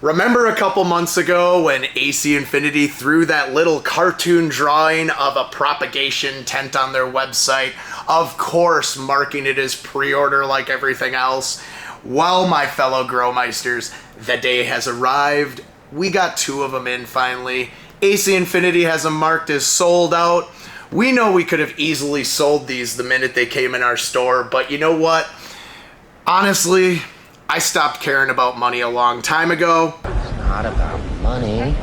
Remember a couple months ago when AC Infinity threw that little cartoon drawing of a propagation tent on their website? Of course, marking it as pre-order like everything else. Well, my fellow Growmeisters, the day has arrived. We got 2 of them in finally. AC Infinity has them marked as sold out. We know we could have easily sold these the minute they came in our store, but you know what? Honestly, I stopped caring about money a long time ago. It's not about money.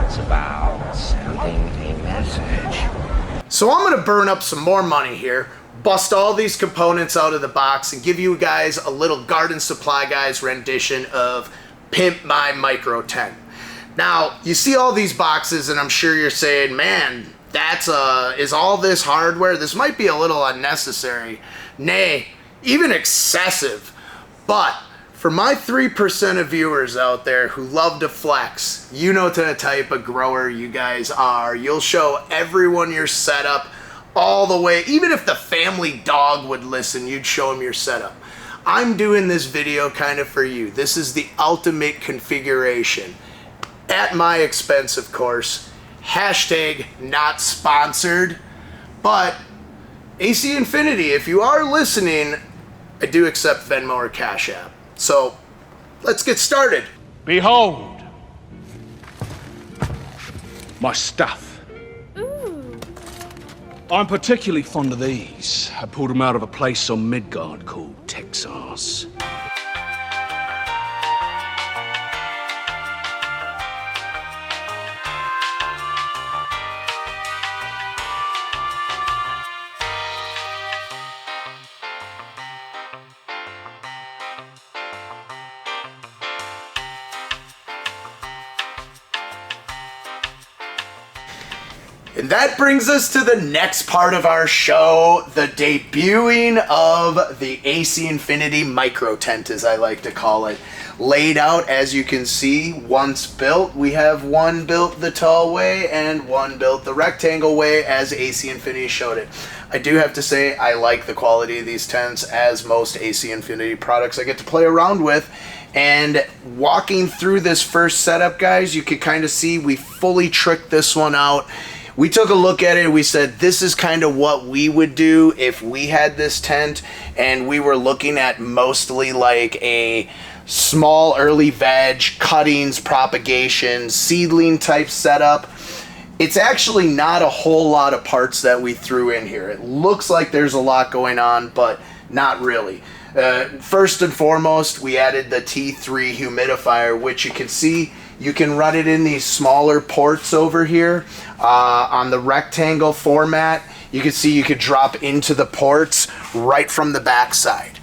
It's about sending a message. So I'm gonna burn up some more money here, bust all these components out of the box, and give you guys a little Garden Supply Guys rendition of Pimp My Micro Tent. Now, you see all these boxes, and I'm sure you're saying, man, is all this hardware? This might be a little unnecessary. Nay, even excessive. But for my 3% of viewers out there who love to flex, you know the type of grower you guys are. You'll show everyone your setup all the way. Even if the family dog would listen, you'd show them your setup. I'm doing this video kind of for you. This is the ultimate configuration. At my expense, of course. Hashtag not sponsored. But AC Infinity, if you are listening, I do accept Venmo or Cash App. So, let's get started. Behold, my stuff. Ooh. I'm particularly fond of these. I pulled them out of a place on Midgard called Texas. And that brings us to the next part of our show, the debuting of the AC Infinity Micro Tent, as I like to call it. Laid out, as you can see, once built. We have one built the tall way and one built the rectangle way, as AC Infinity showed it. I do have to say, I like the quality of these tents, as most AC Infinity products I get to play around with. And walking through this first setup, guys, you can kind of see we fully tricked this one out. We took a look at it and we said, this is kind of what we would do if we had this tent, and we were looking at mostly like a small early veg, cuttings, propagation, seedling type setup. It's actually not a whole lot of parts that we threw in here. It looks like there's a lot going on, but not really. First and foremost, we added the T3 humidifier, which you can see you can run it in these smaller ports over here on the rectangle format. You can see you could drop into the ports right from the backside.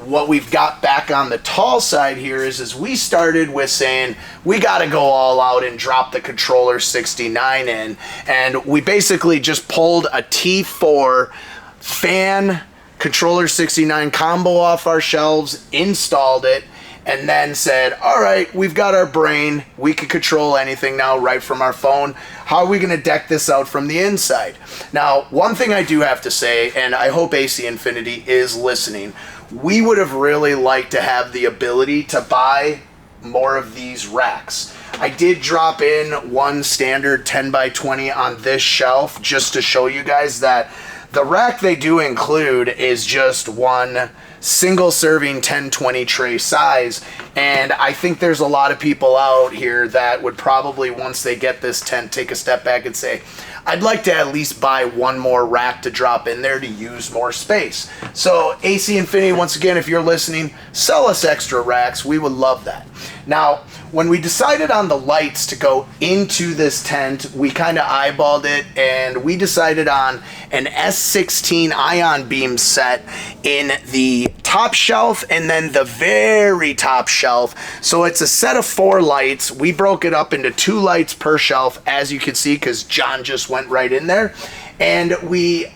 What we've got back on the tall side here is we started with saying we got to go all out and drop the controller 69 in, and we basically just pulled a T4 fan controller 69 combo off our shelves, installed it, and then said, all right, we've got our brain. We can control anything now right from our phone. How are we going to deck this out from the inside? Now, one thing I do have to say, and I hope AC Infinity is listening, we would have really liked to have the ability to buy more of these racks. I did drop in one standard 10 by 20 on this shelf just to show you guys that the rack they do include is just one single serving 10-20 tray size, and I think there's a lot of people out here that would probably, once they get this tent, take a step back and say, I'd like to at least buy one more rack to drop in there to use more space. So AC Infinity, once again, if you're listening, sell us extra racks. We would love that. Now, when we decided on the lights to go into this tent, we kind of eyeballed it, and we decided on an S16 ion beam set in the top shelf and then the very top shelf. So it's a set of 4 lights. We broke it up into 2 lights per shelf, as you can see, because John just went right in there. And we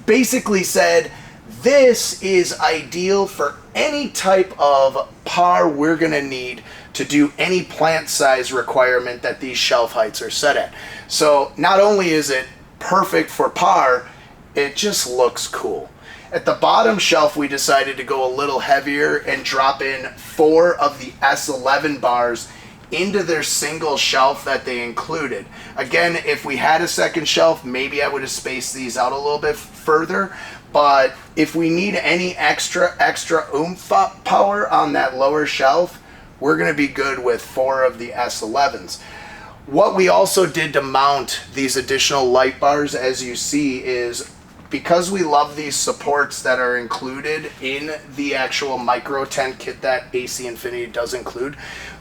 basically said, this is ideal for any type of par we're going to need to do any plant size requirement that these shelf heights are set at. So not only is it perfect for par, it just looks cool. At the bottom shelf, we decided to go a little heavier and drop in 4 of the S11 bars into their single shelf that they included. Again, if we had a second shelf, maybe I would have spaced these out a little bit further, but if we need any extra oomph power on that lower shelf, we're going to be good with 4 of the S11s. What we also did to mount these additional light bars, as you see, is because we love these supports that are included in the actual micro tent kit that AC Infinity does include,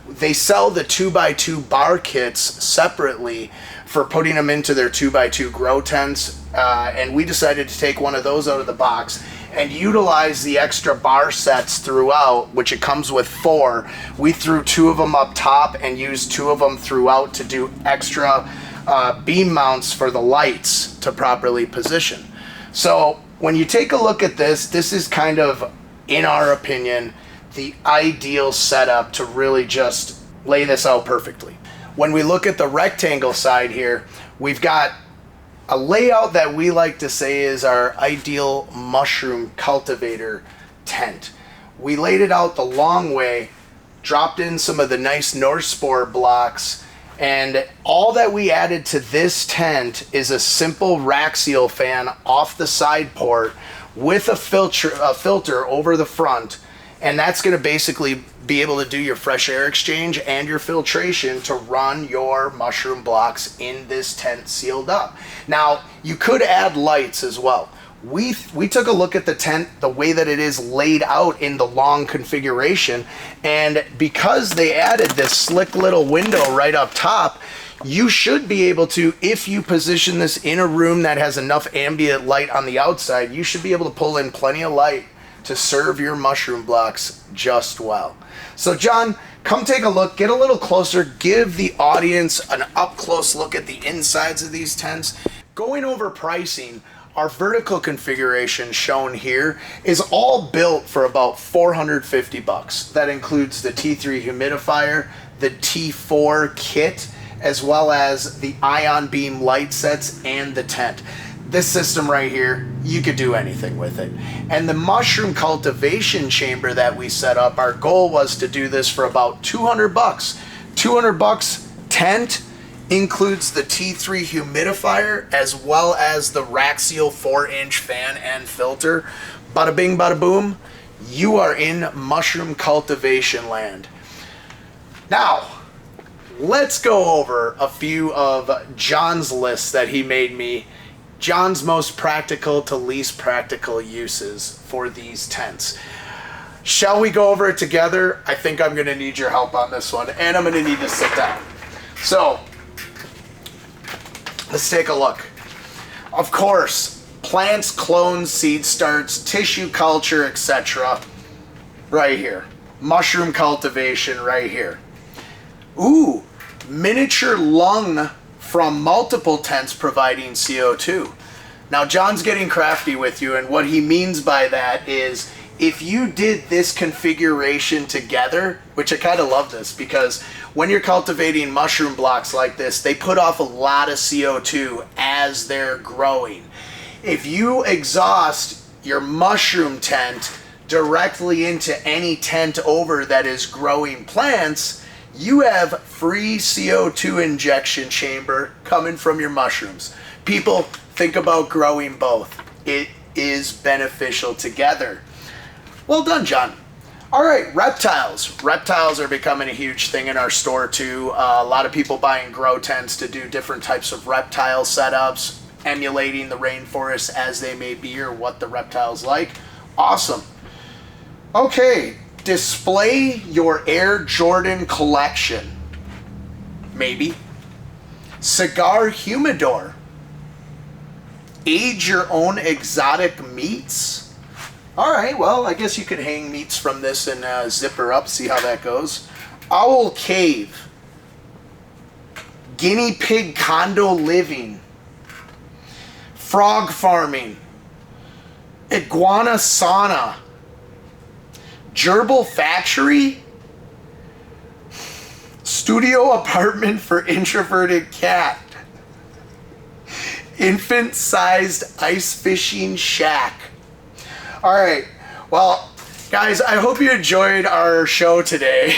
they sell the 2x2 bar kits separately for putting them into their 2x2 grow tents, and we decided to take one of those out of the box and utilize the extra bar sets throughout, which it comes with 4. We threw 2 of them up top and used 2 of them throughout to do extra beam mounts for the lights to properly position. So when you take a look at this, this is kind of, in our opinion, the ideal setup to really just lay this out perfectly. When we look at the rectangle side here, we've got a layout that we like to say is our ideal mushroom cultivator tent. We laid it out the long way, dropped in some of the nice North Spore blocks, and all that we added to this tent is a simple rack seal fan off the side port with a filter over the front, and that's going to basically be able to do your fresh air exchange and your filtration to run your mushroom blocks in this tent sealed up. Now, you could add lights as well. We took a look at the tent, the way that it is laid out in the long configuration, and because they added this slick little window right up top, you should be able to, if you position this in a room that has enough ambient light on the outside, you should be able to pull in plenty of light to serve your mushroom blocks just well. So John, come take a look, get a little closer, give the audience an up-close look at the insides of these tents. Going over pricing, our vertical configuration shown here is all built for about $450. That includes the T3 humidifier, the T4 kit, as well as the ion beam light sets and the tent. This system right here, you could do anything with it. And the mushroom cultivation chamber that we set up, our goal was to do this for about $200. $200 tent includes the T3 humidifier as well as the rack seal 4-inch fan and filter. Bada bing, bada boom, you are in mushroom cultivation land. Now, let's go over a few of John's lists that he made me. John's most practical to least practical uses for these tents. Shall we go over it together? I think I'm going to need your help on this one, and I'm going to need to sit down. So, let's take a look. Of course, plants, clones, seed starts, tissue culture, etc. right here. Mushroom cultivation right here. Ooh, miniature lung from multiple tents providing CO2. Now John's getting crafty with you, and what he means by that is if you did this configuration together, which I kind of love this because when you're cultivating mushroom blocks like this, they put off a lot of CO2 as they're growing. If you exhaust your mushroom tent directly into any tent over that is growing plants, you have free CO2 injection chamber coming from your mushrooms. People, think about growing both. It is beneficial together. Well done, John. All right, reptiles. Reptiles are becoming a huge thing in our store too. A lot of people buying grow tents to do different types of reptile setups, emulating the rainforest as they may be or what the reptile's like. Awesome. Okay. Display your Air Jordan collection. Maybe. Cigar humidor. Age your own exotic meats. Alright, well, I guess you could hang meats from this and zip her up, see how that goes. Owl cave. Guinea pig condo living. Frog farming. Iguana sauna. Gerbil factory, studio apartment for introverted cat, infant-sized ice fishing shack, All right. Well, guys, I hope you enjoyed our show today.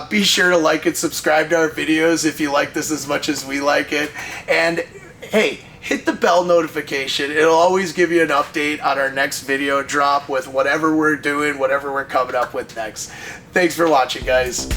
Be sure to like and subscribe to our videos if you like this as much as we like it. And hey, hit the bell notification. It'll always give you an update on our next video drop with whatever we're doing, whatever we're coming up with next. Thanks for watching, guys.